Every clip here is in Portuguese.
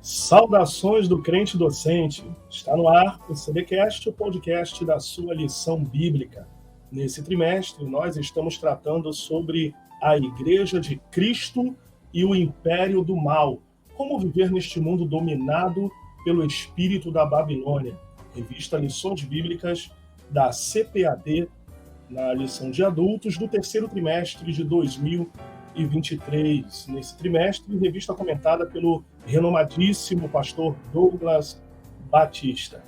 Saudações do crente docente. Está no ar o CBcast, o podcast da sua lição bíblica. Nesse trimestre, nós estamos tratando sobre a Igreja de Cristo e o Império do Mal. Como viver neste mundo dominado pelo espírito da Babilônia. Revista Lições Bíblicas da CPAD, na lição de adultos do terceiro trimestre de 2023. Nesse trimestre, revista comentada pelo renomadíssimo pastor Douglas Batista.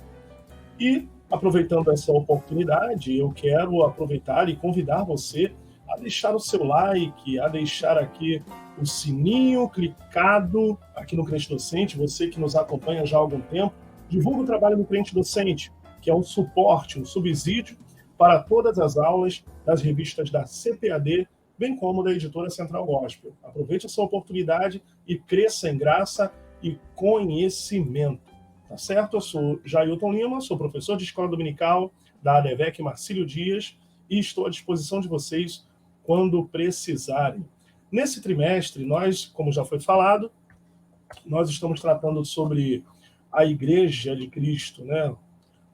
E, aproveitando essa oportunidade, eu quero aproveitar e convidar você a deixar o seu like, a deixar aqui o sininho clicado aqui no Crente Docente, você que nos acompanha já há algum tempo, divulga o trabalho do Crente Docente, que é um suporte, um subsídio para todas as aulas das revistas da CPAD, bem como da editora Central Gospel. Aproveite essa oportunidade e cresça em graça e conhecimento. Tá certo? Eu sou Jailton Lima, sou professor de escola dominical da ADVEC Marcílio Dias e estou à disposição de vocês quando precisarem. Nesse trimestre, nós, como já foi falado, nós estamos tratando sobre a Igreja de Cristo, né?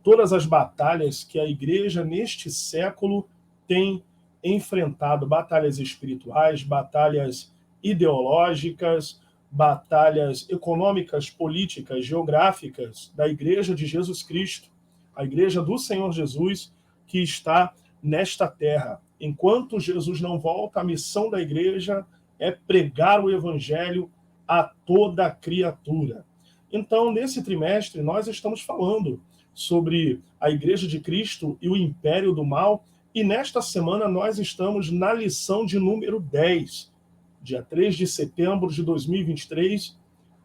Todas as batalhas que a Igreja neste século tem enfrentado, batalhas espirituais, batalhas ideológicas, batalhas econômicas, políticas, geográficas da Igreja de Jesus Cristo, a Igreja do Senhor Jesus, que está nesta terra. Enquanto Jesus não volta, a missão da Igreja é pregar o Evangelho a toda criatura. Então, nesse trimestre, nós estamos falando sobre a Igreja de Cristo e o Império do Mal, e nesta semana nós estamos na lição de número 10, dia 3 de setembro de 2023,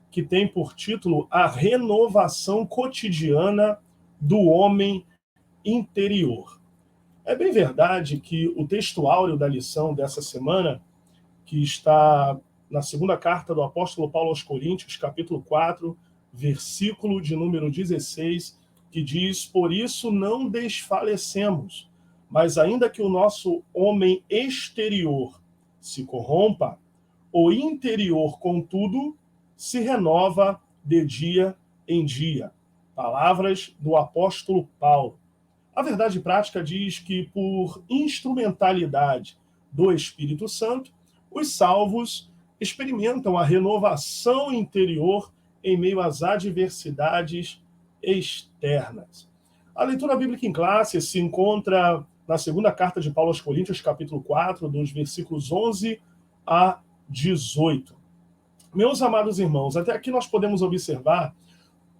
que tem por título A Renovação Cotidiana do Homem Interior. É bem verdade que o texto áureo da lição dessa semana, que está na segunda carta do apóstolo Paulo aos Coríntios, capítulo 4, versículo de número 16, que diz: por isso não desfalecemos, mas ainda que o nosso homem exterior se corrompa, o interior, contudo, se renova de dia em dia. Palavras do apóstolo Paulo. A verdade prática diz que, por instrumentalidade do Espírito Santo, os salvos experimentam a renovação interior em meio às adversidades externas. A leitura bíblica em classe se encontra na segunda carta de Paulo aos Coríntios, capítulo 4, dos versículos 11 a 18. Meus amados irmãos, até aqui nós podemos observar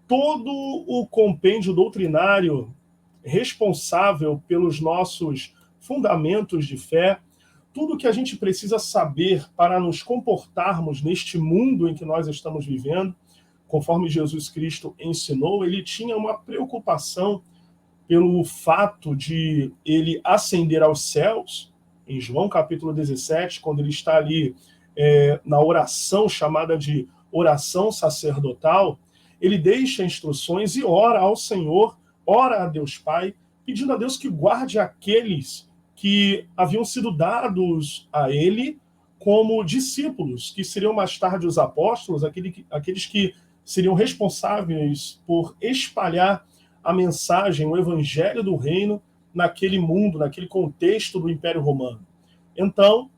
todo o compêndio doutrinário responsável pelos nossos fundamentos de fé, tudo que a gente precisa saber para nos comportarmos neste mundo em que nós estamos vivendo. Conforme Jesus Cristo ensinou, ele tinha uma preocupação pelo fato de ele ascender aos céus, em João capítulo 17, quando ele está ali na oração chamada de oração sacerdotal, ele deixa instruções e ora ao Senhor, ora a Deus Pai, pedindo a Deus que guarde aqueles que haviam sido dados a ele como discípulos, que seriam mais tarde os apóstolos, aqueles que seriam responsáveis por espalhar a mensagem, o evangelho do reino naquele mundo, naquele contexto do Império Romano. Então,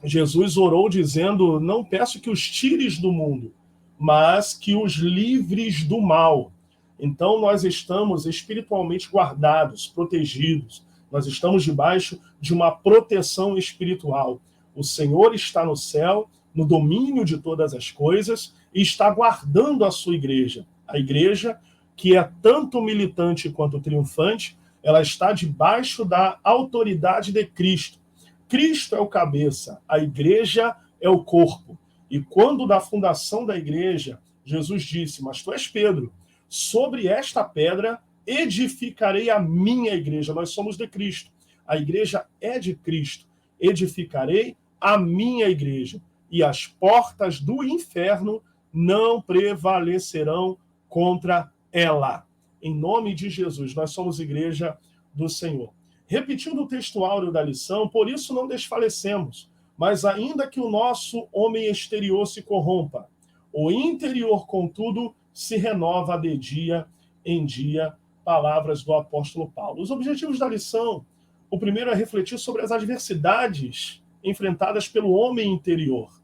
Jesus orou dizendo: não peço que os tires do mundo, mas que os livres do mal. Então, nós estamos espiritualmente guardados, protegidos. Nós estamos debaixo de uma proteção espiritual. O Senhor está no céu, no domínio de todas as coisas, e está guardando a sua igreja. A igreja, que é tanto militante quanto triunfante, ela está debaixo da autoridade de Cristo. Cristo é o cabeça, a igreja é o corpo. E quando da fundação da igreja, Jesus disse: mas tu és Pedro, sobre esta pedra edificarei a minha igreja. Nós somos de Cristo. A igreja é de Cristo. Edificarei a minha igreja. E as portas do inferno não prevalecerão contra ela. Em nome de Jesus, nós somos igreja do Senhor. Repetindo o texto áureo da lição, por isso não desfalecemos, mas ainda que o nosso homem exterior se corrompa, O interior, contudo, se renova de dia em dia. Palavras do apóstolo Paulo. Os objetivos da lição: o primeiro é refletir sobre as adversidades enfrentadas pelo homem interior.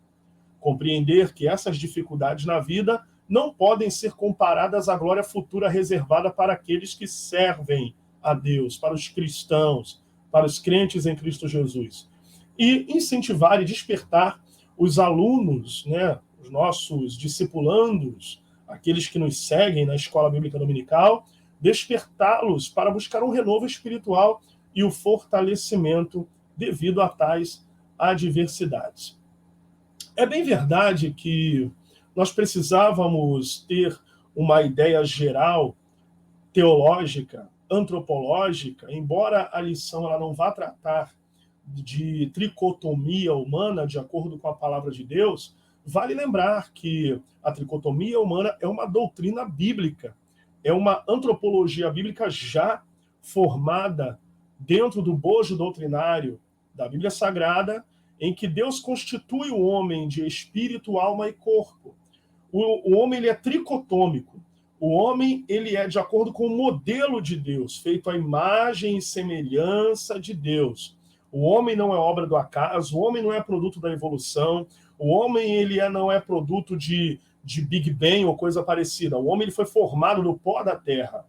Compreender que essas dificuldades na vida não podem ser comparadas à glória futura reservada para aqueles que servem a Deus, para os cristãos, para os crentes em Cristo Jesus. E incentivar e despertar os alunos, né, os nossos discipulandos, aqueles que nos seguem na Escola Bíblica Dominical, despertá-los para buscar um renovo espiritual e o fortalecimento devido a tais adversidades. É bem verdade que nós precisávamos ter uma ideia geral, teológica, antropológica, embora a lição ela não vá tratar de tricotomia humana, de acordo com a palavra de Deus, vale lembrar que a tricotomia humana é uma doutrina bíblica, é uma antropologia bíblica já formada dentro do bojo doutrinário da Bíblia Sagrada, em que Deus constitui o homem de espírito, alma e corpo. O homem ele é tricotômico. O homem ele é de acordo com o modelo de Deus, feito à imagem e semelhança de Deus. O homem não é obra do acaso, o homem não é produto da evolução, o homem ele não é produto de Big Bang ou coisa parecida. O homem ele foi formado no pó da terra.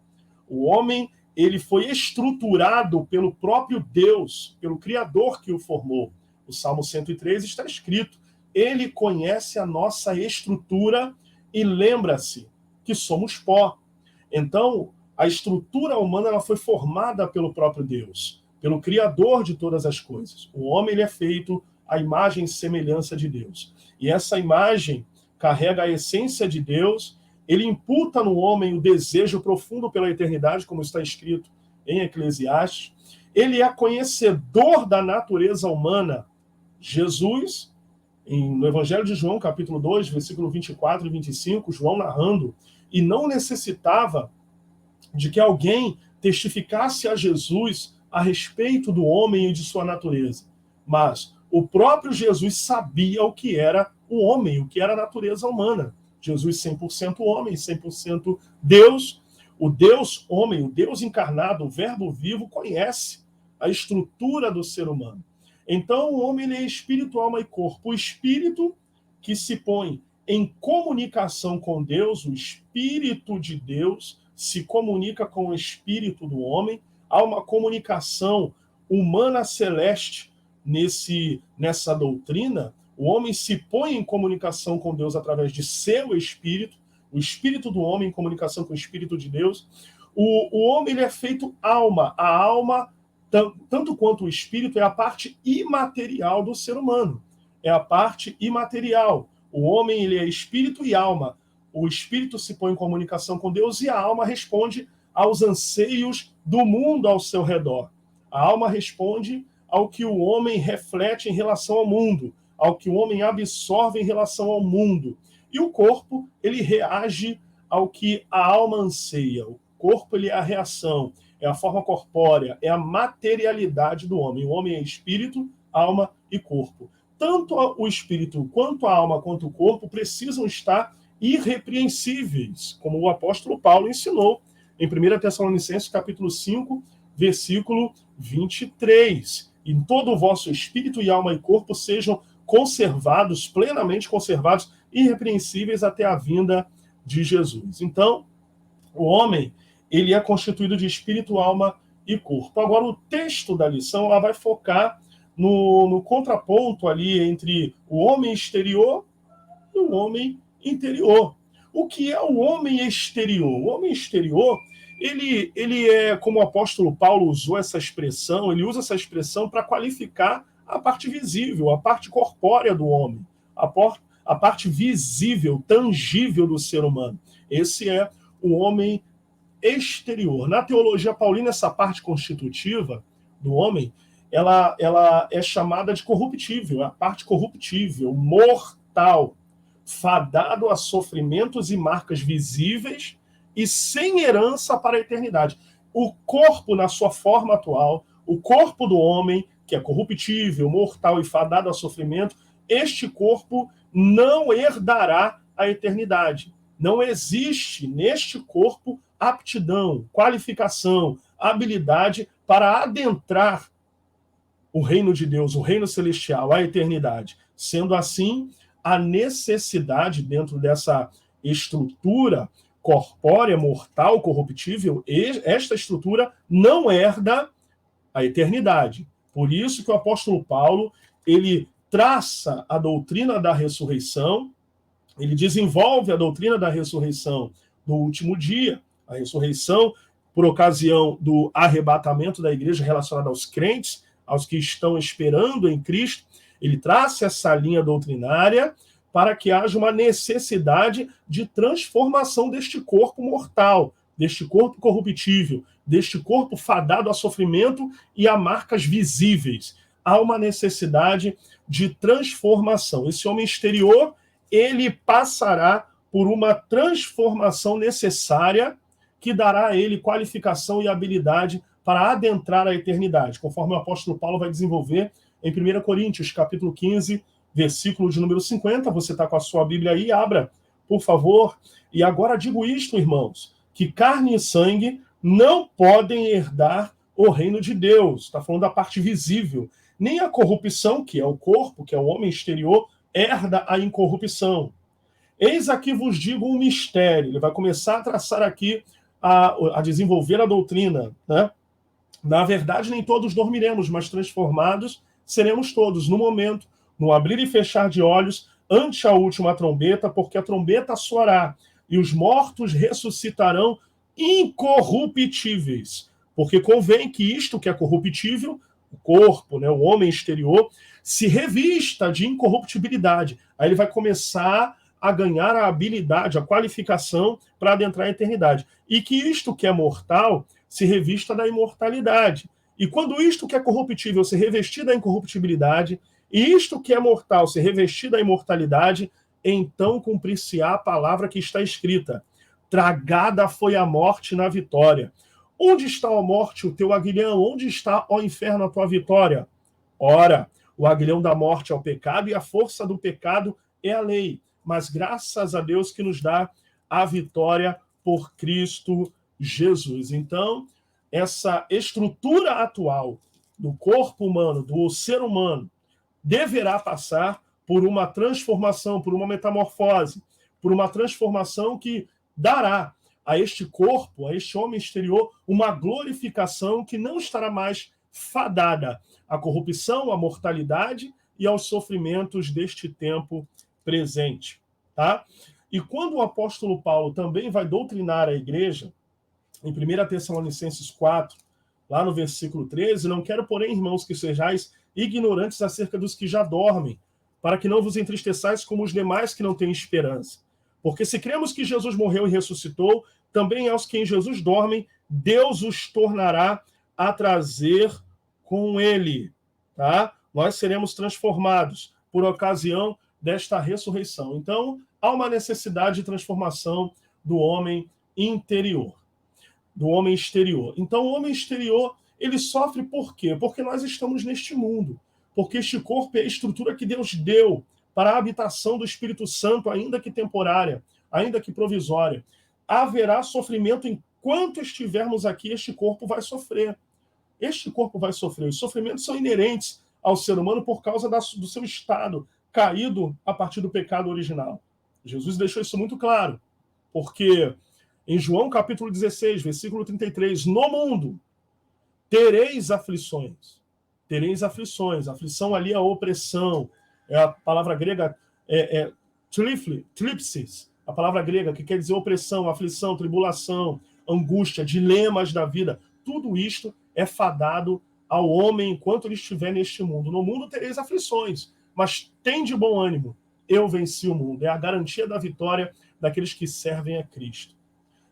O homem ele foi estruturado pelo próprio Deus, pelo Criador que o formou. O Salmo 103 está escrito: ele conhece a nossa estrutura e lembra-se que somos pó. Então, a estrutura humana ela foi formada pelo próprio Deus, pelo Criador de todas as coisas. O homem ele é feito à imagem e semelhança de Deus. E essa imagem carrega a essência de Deus, ele imputa no homem o desejo profundo pela eternidade, como está escrito em Eclesiastes. Ele é conhecedor da natureza humana. Jesus, no Evangelho de João, capítulo 2, versículo 24 e 25, João narrando, e não necessitava de que alguém testificasse a Jesus a respeito do homem e de sua natureza. Mas o próprio Jesus sabia o que era o homem, o que era a natureza humana. Jesus 100% homem, 100% Deus. O Deus homem, o Deus encarnado, o verbo vivo, conhece a estrutura do ser humano. Então, o homem é espírito, alma e corpo. O espírito que se põe em comunicação com Deus, o espírito de Deus se comunica com o espírito do homem. Há uma comunicação humana celeste nessa doutrina. O homem se põe em comunicação com Deus através de seu espírito, o espírito do homem em comunicação com o espírito de Deus. O homem ele é feito alma. A alma, tanto quanto o espírito, é a parte imaterial do ser humano. É a parte imaterial. O homem ele é espírito e alma. O espírito se põe em comunicação com Deus e a alma responde aos anseios do mundo ao seu redor. A alma responde ao que o homem reflete em relação ao mundo, ao que o homem absorve em relação ao mundo. E o corpo, ele reage ao que a alma anseia. O corpo, ele é a reação, é a forma corpórea, é a materialidade do homem. O homem é espírito, alma e corpo. Tanto o espírito, quanto a alma, quanto o corpo precisam estar irrepreensíveis, como o apóstolo Paulo ensinou em 1 Tessalonicenses, capítulo 5, versículo 23. Em todo o vosso espírito e alma e corpo sejam conservados, plenamente conservados, irrepreensíveis até a vinda de Jesus. Então, o homem, ele é constituído de espírito, alma e corpo. Agora, o texto da lição ela vai focar no contraponto ali entre o homem exterior e o homem interior. O que é o homem exterior? O homem exterior, ele é, como o apóstolo Paulo usou essa expressão, ele usa essa expressão para qualificar a parte visível, a parte corpórea do homem, a parte visível, tangível do ser humano. Esse é o homem exterior. Na teologia paulina, essa parte constitutiva do homem, ela é chamada de corruptível, a parte corruptível, mortal, fadado a sofrimentos e marcas visíveis e sem herança para a eternidade. O corpo, na sua forma atual, o corpo do homem, que é corruptível, mortal e fadado a sofrimento, este corpo não herdará à eternidade. Não existe neste corpo aptidão, qualificação, habilidade para adentrar o reino de Deus, o reino celestial, a eternidade. Sendo assim, a necessidade dentro dessa estrutura corpórea, mortal, corruptível, esta estrutura não herda a eternidade. Por isso que o apóstolo Paulo, ele traça a doutrina da ressurreição, ele desenvolve a doutrina da ressurreição do último dia, a ressurreição por ocasião do arrebatamento da igreja relacionada aos crentes, aos que estão esperando em Cristo. Ele traça essa linha doutrinária para que haja uma necessidade de transformação deste corpo mortal, deste corpo corruptível, deste corpo fadado a sofrimento e a marcas visíveis. Há uma necessidade de transformação. Esse homem exterior, ele passará por uma transformação necessária que dará a ele qualificação e habilidade para adentrar a eternidade, conforme o apóstolo Paulo vai desenvolver em 1 Coríntios, capítulo 15, versículo de número 50. Você está com a sua Bíblia aí? Abra, por favor. E agora digo isto, irmãos, que carne e sangue não podem herdar o reino de Deus. Está falando da parte visível. Nem a corrupção, que é o corpo, que é o homem exterior, herda a incorrupção. Eis aqui vos digo um mistério. Ele vai começar a traçar aqui, a desenvolver a doutrina, né? Na verdade, nem todos dormiremos, mas transformados seremos todos, no momento, no abrir e fechar de olhos, ante a última trombeta, porque a trombeta soará, e os mortos ressuscitarão incorruptíveis. Porque convém que isto que é corruptível, o corpo, né, o homem exterior, se revista de incorruptibilidade. Aí ele vai começar a ganhar a habilidade, a qualificação para adentrar a eternidade. E que isto que é mortal se revista da imortalidade. E quando isto que é corruptível se revestir da incorruptibilidade, e isto que é mortal se revestir da imortalidade, então cumprir-se-á a palavra que está escrita: tragada foi a morte na vitória. Onde está, ó morte, o teu aguilhão? Onde está, ó inferno, a tua vitória? Ora, o aguilhão da morte é o pecado, e a força do pecado é a lei. Mas graças a Deus que nos dá a vitória por Cristo Jesus. Então, essa estrutura atual do corpo humano, do ser humano, deverá passar por uma transformação, por uma metamorfose, por uma transformação que dará a este corpo, a este homem exterior, uma glorificação que não estará mais fadada à corrupção, à mortalidade e aos sofrimentos deste tempo presente. Tá? E quando o apóstolo Paulo também vai doutrinar a igreja, em 1 Tessalonicenses 4, lá no versículo 13, não quero, porém, irmãos, que sejais ignorantes acerca dos que já dormem, para que não vos entristeçais como os demais que não têm esperança. Porque se cremos que Jesus morreu e ressuscitou, também aos que em Jesus dormem, Deus os tornará a trazer com ele. Tá? Nós seremos transformados por ocasião desta ressurreição. Então, há uma necessidade de transformação do homem interior, do homem exterior. Então, o homem exterior, ele sofre por quê? Porque nós estamos neste mundo. Porque este corpo é a estrutura que Deus deu para a habitação do Espírito Santo, ainda que temporária, ainda que provisória. Haverá sofrimento enquanto estivermos aqui, este corpo vai sofrer. Este corpo vai sofrer. Os sofrimentos são inerentes ao ser humano por causa do seu estado caído a partir do pecado original. Jesus deixou isso muito claro, porque em João capítulo 16, versículo 33, no mundo tereis aflições. Tereis aflições. A aflição ali é a opressão. É a palavra grega thlipsis, a palavra grega que quer dizer opressão, aflição, tribulação, angústia, dilemas da vida. Tudo isto é fadado ao homem enquanto ele estiver neste mundo. No mundo tereis aflições, mas tem de bom ânimo. Eu venci o mundo. É a garantia da vitória daqueles que servem a Cristo.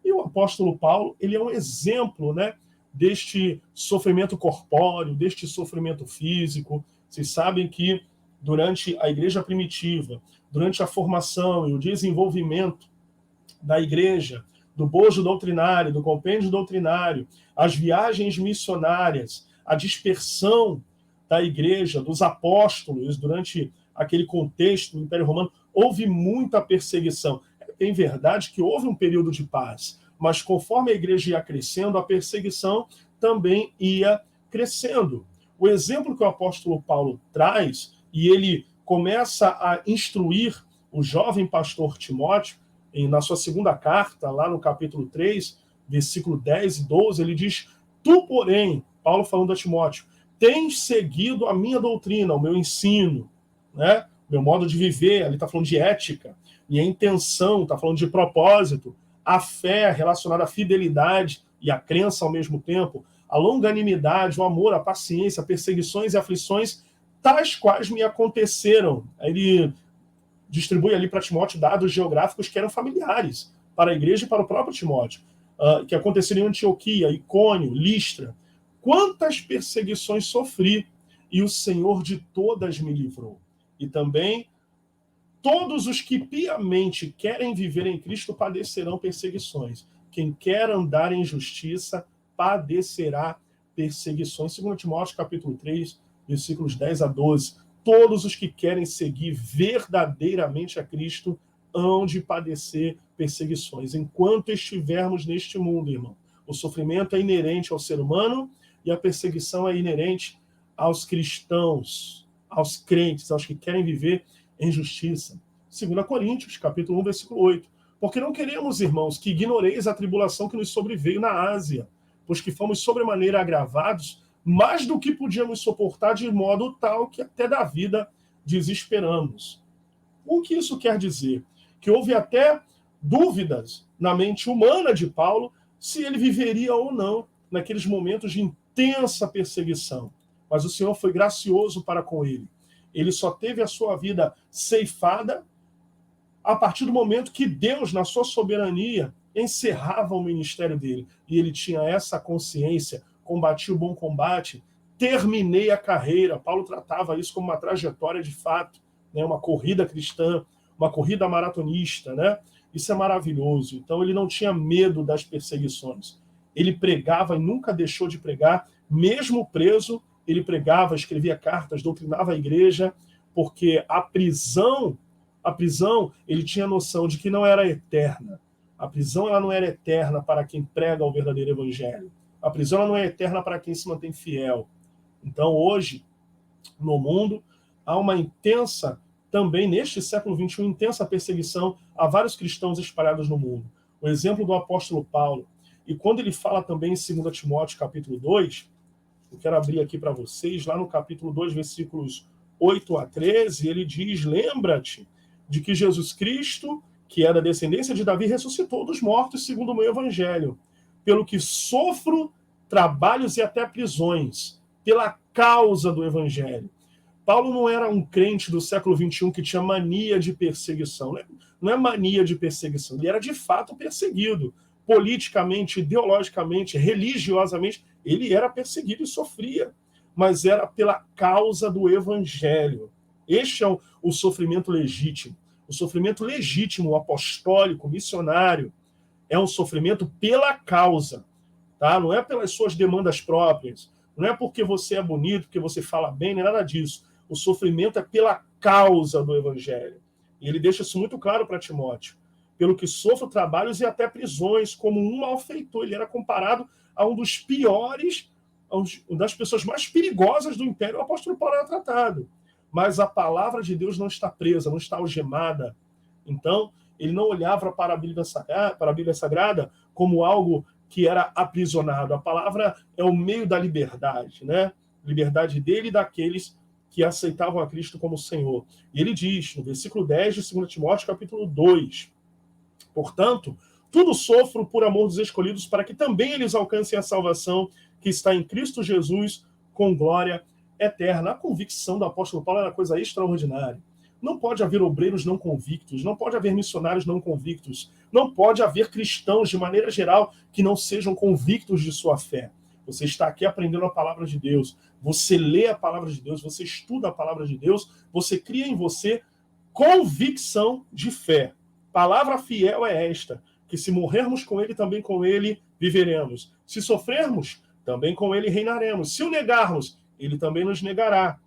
E o apóstolo Paulo, ele é um exemplo, né, deste sofrimento corpóreo, deste sofrimento físico. Vocês sabem que durante a igreja primitiva, durante a formação e o desenvolvimento da igreja, do bojo doutrinário, do compêndio doutrinário, as viagens missionárias, a dispersão da igreja, dos apóstolos, durante aquele contexto do Império Romano, houve muita perseguição. É verdade que houve um período de paz, mas conforme a igreja ia crescendo, a perseguição também ia crescendo. O exemplo que o apóstolo Paulo traz, e ele começa a instruir o jovem pastor Timóteo, na sua segunda carta, lá no capítulo 3, versículo 10 e 12, ele diz: tu, porém, Paulo falando a Timóteo, tens seguido a minha doutrina, o meu ensino, né? Meu modo de viver, ele está falando de ética, minha intenção, está falando de propósito, a fé relacionada à fidelidade e à crença ao mesmo tempo, a longanimidade, o amor, a paciência, perseguições e aflições, tais quais me aconteceram. Ele distribui ali para Timóteo dados geográficos que eram familiares para a igreja e para o próprio Timóteo, que aconteceram em Antioquia, Icônio, Listra. Quantas perseguições sofri, e o Senhor de todas me livrou. E também todos os que piamente querem viver em Cristo padecerão perseguições. Quem quer andar em justiça padecerá perseguições. 2 Timóteo capítulo 3, versículos 10 a 12. Todos os que querem seguir verdadeiramente a Cristo hão de padecer perseguições. Enquanto estivermos neste mundo, irmão, o sofrimento é inerente ao ser humano e a perseguição é inerente aos cristãos, aos crentes, aos que querem viver em justiça. 2 Coríntios, capítulo 1, versículo 8. Porque não queremos, irmãos, que ignoreis a tribulação que nos sobreveio na Ásia, pois que fomos sobremaneira agravados, mais do que podíamos suportar, de modo tal que até da vida desesperamos. O que isso quer dizer? Que houve até dúvidas na mente humana de Paulo se ele viveria ou não naqueles momentos de intensa perseguição. Mas o Senhor foi gracioso para com ele. Ele só teve a sua vida ceifada a partir do momento que Deus, na sua soberania, encerrava o ministério dele. E ele tinha essa consciência: combati o bom combate, terminei a carreira. Paulo tratava isso como uma trajetória de fato, né? Uma corrida cristã, uma corrida maratonista, né? Isso é maravilhoso. Então ele não tinha medo das perseguições. Ele pregava e nunca deixou de pregar, mesmo preso, ele pregava, escrevia cartas, doutrinava a igreja, porque a prisão, ele tinha noção de que não era eterna. A prisão, ela não era eterna para quem prega o verdadeiro evangelho. A prisão, ela não é eterna para quem se mantém fiel. Então, hoje, no mundo, há uma intensa, também neste século XXI, intensa perseguição a vários cristãos espalhados no mundo. O exemplo do apóstolo Paulo. E quando ele fala também em 2 Timóteo, capítulo 2, eu quero abrir aqui para vocês, lá no capítulo 2, versículos 8 a 13, ele diz: lembra-te de que Jesus Cristo, que é da descendência de Davi, ressuscitou dos mortos segundo o meu evangelho, pelo que sofro trabalhos e até prisões, pela causa do evangelho. Paulo não era um crente do século XXI que tinha mania de perseguição. Né? Não é mania de perseguição, ele era de fato perseguido. Politicamente, ideologicamente, religiosamente, ele era perseguido e sofria, mas era pela causa do evangelho. Este é o sofrimento legítimo. O sofrimento legítimo, apostólico, missionário, é um sofrimento pela causa, tá? Não é pelas suas demandas próprias, não é porque você é bonito, porque você fala bem, nem nada disso. O sofrimento é pela causa do evangelho. E ele deixa isso muito claro para Timóteo. Pelo que sofro trabalhos e até prisões, como um malfeitor. Ele era comparado a um dos piores, uma das pessoas mais perigosas do império. O apóstolo Paulo era tratado. Mas a palavra de Deus não está presa, não está algemada. Então, ele não olhava para a Bíblia Sagrada como algo que era aprisionado. A palavra é o meio da liberdade, né? Liberdade dele e daqueles que aceitavam a Cristo como Senhor. E ele diz, no versículo 10 de 2 Timóteo, capítulo 2, portanto, tudo sofro por amor dos escolhidos, para que também eles alcancem a salvação que está em Cristo Jesus, com glória eterna. A convicção do apóstolo Paulo era coisa extraordinária. Não pode haver obreiros não convictos, não pode haver missionários não convictos, não pode haver cristãos, de maneira geral, que não sejam convictos de sua fé. Você está aqui aprendendo a palavra de Deus, você lê a palavra de Deus, você estuda a palavra de Deus, você cria em você convicção de fé. Palavra fiel é esta, que se morrermos com ele, também com ele viveremos. Se sofrermos, também com ele reinaremos. Se o negarmos, ele também nos negará.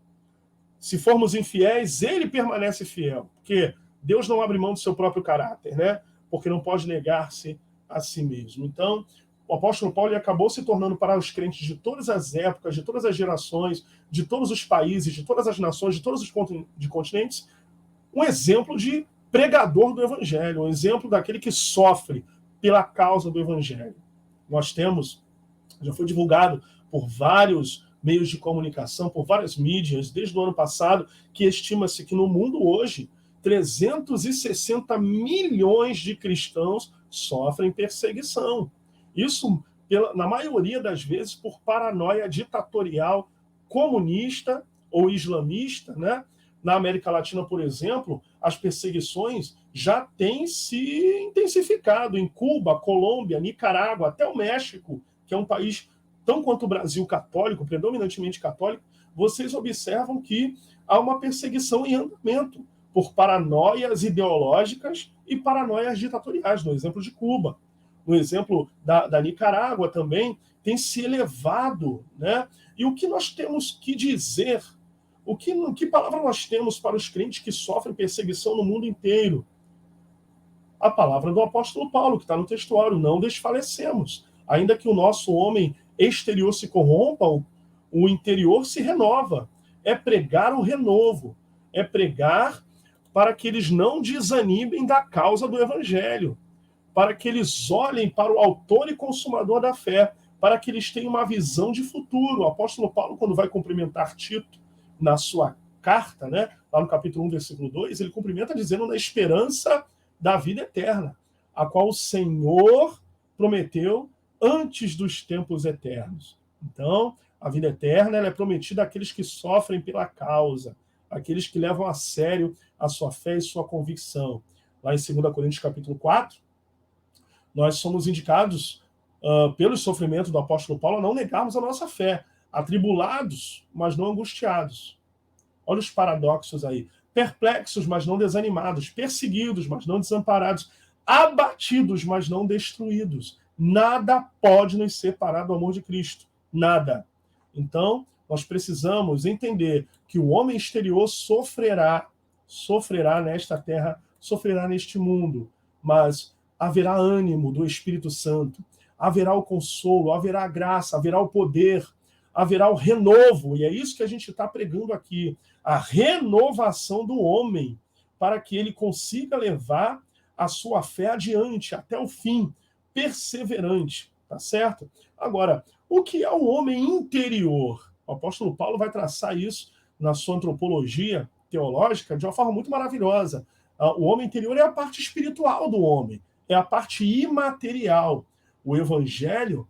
Se formos infiéis, ele permanece fiel. Porque Deus não abre mão do seu próprio caráter, né? Porque não pode negar-se a si mesmo. Então, o apóstolo Paulo acabou se tornando para os crentes de todas as épocas, de todas as gerações, de todos os países, de todas as nações, de todos os continentes, um exemplo de pregador do evangelho, um exemplo daquele que sofre pela causa do evangelho. Nós temos, já foi divulgado por vários meios de comunicação, por várias mídias, desde o ano passado, que estima-se que no mundo hoje, 360 milhões de cristãos sofrem perseguição. Isso, na maioria das vezes, por paranoia ditatorial comunista ou islamista, né? Na América Latina, por exemplo, as perseguições já têm se intensificado em Cuba, Colômbia, Nicarágua, até o México, que é um país tão quanto o Brasil católico, predominantemente católico. Vocês observam que há uma perseguição em andamento por paranoias ideológicas e paranoias ditatoriais, no exemplo de Cuba. No exemplo da Nicarágua também tem se elevado, né? E o que nós temos que dizer? Que palavra nós temos para os crentes que sofrem perseguição no mundo inteiro? A palavra do apóstolo Paulo, que está no textuário: não desfalecemos. Ainda que o nosso homem exterior se corrompa, o interior se renova. É pregar o renovo. É pregar para que eles não desanimem da causa do evangelho, para que eles olhem para o autor e consumador da fé, para que eles tenham uma visão de futuro. O apóstolo Paulo, quando vai cumprimentar Tito, na sua carta, né, lá no capítulo 1, versículo 2, ele cumprimenta dizendo na esperança da vida eterna, a qual o Senhor prometeu antes dos tempos eternos. Então, a vida eterna ela é prometida àqueles que sofrem pela causa, aqueles que levam a sério a sua fé e sua convicção. Lá em 2 Coríntios capítulo 4, nós somos indicados pelo sofrimento do apóstolo Paulo a não negarmos a nossa fé, atribulados, mas não angustiados. Olha os paradoxos aí. Perplexos, mas não desanimados. Perseguidos, mas não desamparados. Abatidos, mas não destruídos. Nada pode nos separar do amor de Cristo. Nada. Então, nós precisamos entender que o homem exterior sofrerá nesta terra, sofrerá neste mundo, mas haverá ânimo do Espírito Santo, haverá o consolo, haverá a graça, haverá o poder, haverá o renovo, e é isso que a gente está pregando aqui, a renovação do homem, para que ele consiga levar a sua fé adiante, até o fim, perseverante, tá certo? Agora, o que é o homem interior? O apóstolo Paulo vai traçar isso na sua antropologia teológica de uma forma muito maravilhosa. O homem interior é a parte espiritual do homem, é a parte imaterial. O evangelho,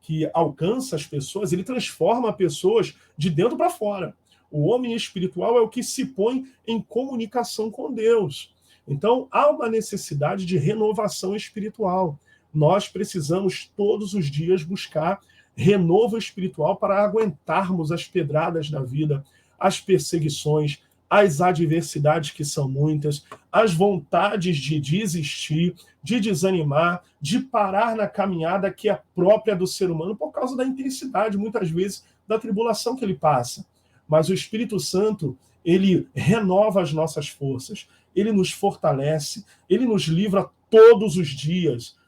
que alcança as pessoas, ele transforma pessoas de dentro para fora. O homem espiritual é o que se põe em comunicação com Deus. Então, há uma necessidade de renovação espiritual. Nós precisamos todos os dias buscar renovo espiritual para aguentarmos as pedradas da vida, as perseguições, as adversidades que são muitas, as vontades de desistir, de desanimar, de parar na caminhada que é própria do ser humano por causa da intensidade, muitas vezes, da tribulação que ele passa. Mas o Espírito Santo, ele renova as nossas forças, ele nos fortalece, ele nos livra todos os dias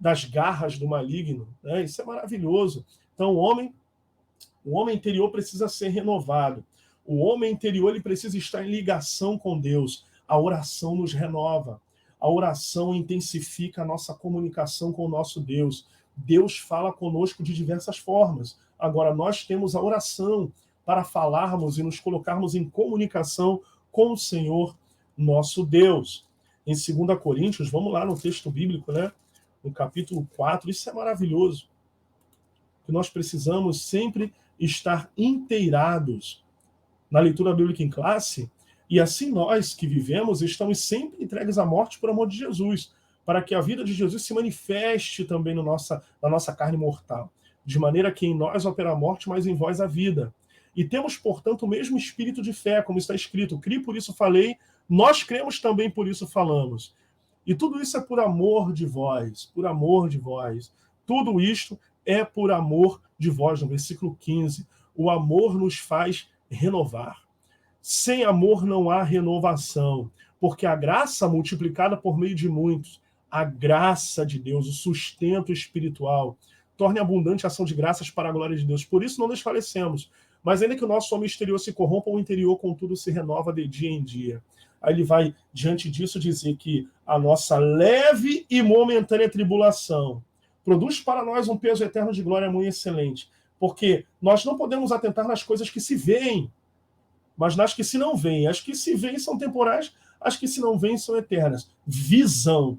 das garras do maligno, né? Isso é maravilhoso. Então, o homem interior precisa ser renovado. O homem interior ele precisa estar em ligação com Deus. A oração nos renova. A oração intensifica a nossa comunicação com o nosso Deus. Deus fala conosco de diversas formas. Agora, nós temos a oração para falarmos e nos colocarmos em comunicação com o Senhor, nosso Deus. Em 2 Coríntios, vamos lá no texto bíblico, né? No capítulo 4, isso é maravilhoso. Que nós precisamos sempre estar inteirados na leitura bíblica em classe, e assim nós que vivemos estamos sempre entregues à morte por amor de Jesus, para que a vida de Jesus se manifeste também na nossa carne mortal, de maneira que em nós opera a morte, mas em vós a vida. E temos, portanto, o mesmo espírito de fé, como está escrito: cri, por isso falei, nós cremos também, por isso falamos. E tudo isso é por amor de vós, por amor de vós. Tudo isto é por amor de vós, no versículo 15. O amor nos faz renovar. Sem amor não há renovação, porque a graça multiplicada por meio de muitos, a graça de Deus, o sustento espiritual, torne abundante a ação de graças para a glória de Deus. Por isso não desfalecemos. Mas ainda que o nosso homem exterior se corrompa, o interior, contudo, se renova de dia em dia. Aí ele vai, diante disso, dizer que a nossa leve e momentânea tribulação produz para nós um peso eterno de glória muito excelente. Porque nós não podemos atentar nas coisas que se veem, mas nas que se não veem. As que se veem são temporais, as que se não veem são eternas. Visão.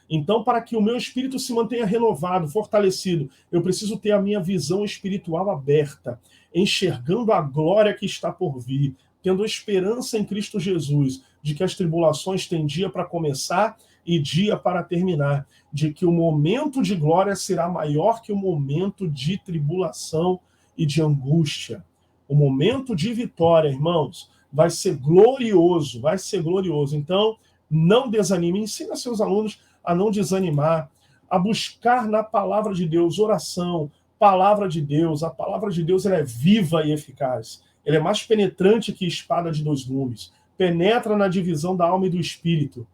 Então, para que o meu espírito se mantenha renovado, fortalecido, eu preciso ter a minha visão espiritual aberta, enxergando a glória que está por vir, tendo esperança em Cristo Jesus, de que as tribulações têm dia para começar e dia para terminar, de que o momento de glória será maior que o momento de tribulação e de angústia. O momento de vitória, irmãos, vai ser glorioso, vai ser glorioso. Então, não desanime, ensina seus alunos a não desanimar, a buscar na palavra de Deus, oração, palavra de Deus. A palavra de Deus ela é viva e eficaz. Ela é mais penetrante que espada de dois gumes. Penetra na divisão da alma e do espírito.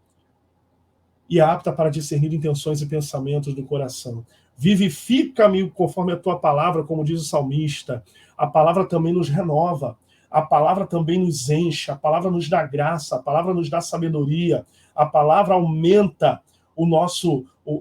E é apta para discernir intenções e pensamentos do coração. Vivifica-me conforme a tua palavra, como diz o salmista. A palavra também nos renova. A palavra também nos enche. A palavra nos dá graça. A palavra nos dá sabedoria. A palavra aumenta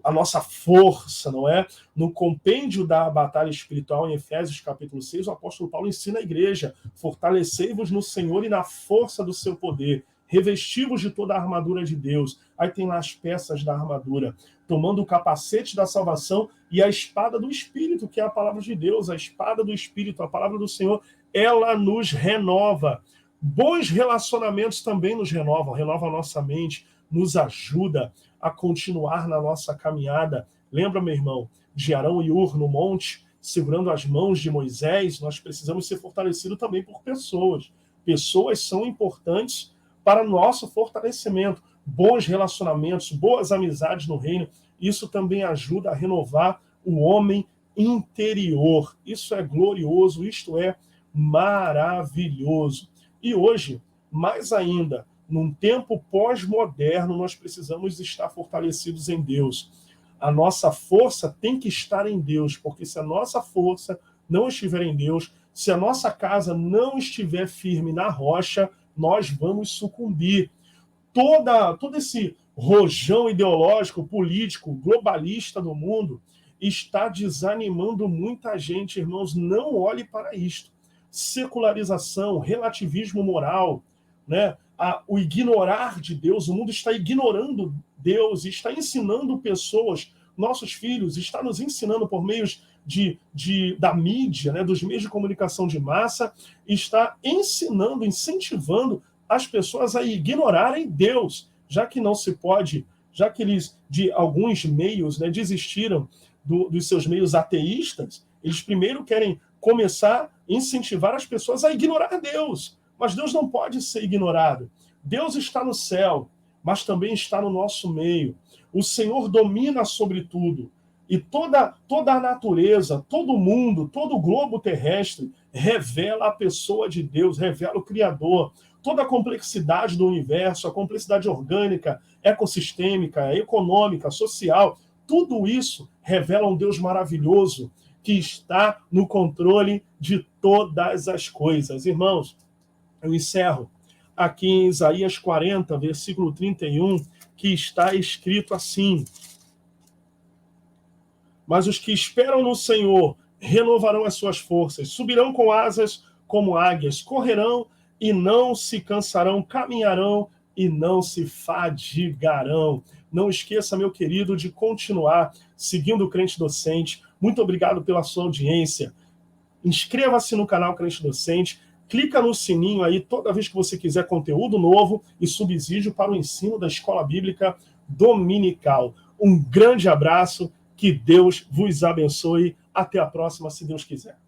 a nossa força, não é? No compêndio da batalha espiritual, em Efésios capítulo 6, o apóstolo Paulo ensina a igreja: fortalecei-vos no Senhor e na força do seu poder, revesti-vos de toda a armadura de Deus. Aí tem lá as peças da armadura, tomando o capacete da salvação e a espada do Espírito, que é a palavra de Deus, a espada do Espírito, a palavra do Senhor, ela nos renova. Bons relacionamentos também nos renovam, renova a nossa mente, nos ajuda a continuar na nossa caminhada. Lembra, meu irmão, de Arão e Ur no monte, segurando as mãos de Moisés? Nós precisamos ser fortalecidos também por pessoas. Pessoas são importantes para nosso fortalecimento. Bons relacionamentos, boas amizades no reino, isso também ajuda a renovar o homem interior. Isso é glorioso, isto é maravilhoso. E hoje, mais ainda, num tempo pós-moderno, nós precisamos estar fortalecidos em Deus. A nossa força tem que estar em Deus, porque se a nossa força não estiver em Deus, se a nossa casa não estiver firme na rocha, nós vamos sucumbir. Todo esse rojão ideológico, político, globalista do mundo está desanimando muita gente, irmãos. Não olhe para isto. Secularização, relativismo moral, né? O ignorar de Deus, o mundo está ignorando Deus, está ensinando pessoas, nossos filhos, está nos ensinando por meios da mídia, né, dos meios de comunicação de massa, está ensinando, incentivando as pessoas a ignorarem Deus, já que não se pode, já que eles, de alguns meios, né, desistiram dos seus meios ateístas, eles primeiro querem começar a incentivar as pessoas a ignorar Deus. Mas Deus não pode ser ignorado. Deus está no céu, mas também está no nosso meio. O Senhor domina sobre tudo. E toda a natureza, todo o mundo, todo o globo terrestre revela a pessoa de Deus, revela o Criador. Toda a complexidade do universo, a complexidade orgânica, ecossistêmica, econômica, social, tudo isso revela um Deus maravilhoso que está no controle de todas as coisas. Irmãos, eu encerro aqui em Isaías 40, versículo 31, que está escrito assim: mas os que esperam no Senhor renovarão as suas forças, subirão com asas como águias, correrão e não se cansarão, caminharão e não se fadigarão. Não esqueça, meu querido, de continuar seguindo o Crente Docente. Muito obrigado pela sua audiência. Inscreva-se no canal Crente Docente. Clica no sininho aí toda vez que você quiser conteúdo novo e subsídio para o ensino da Escola Bíblica Dominical. Um grande abraço, que Deus vos abençoe. Até a próxima, se Deus quiser.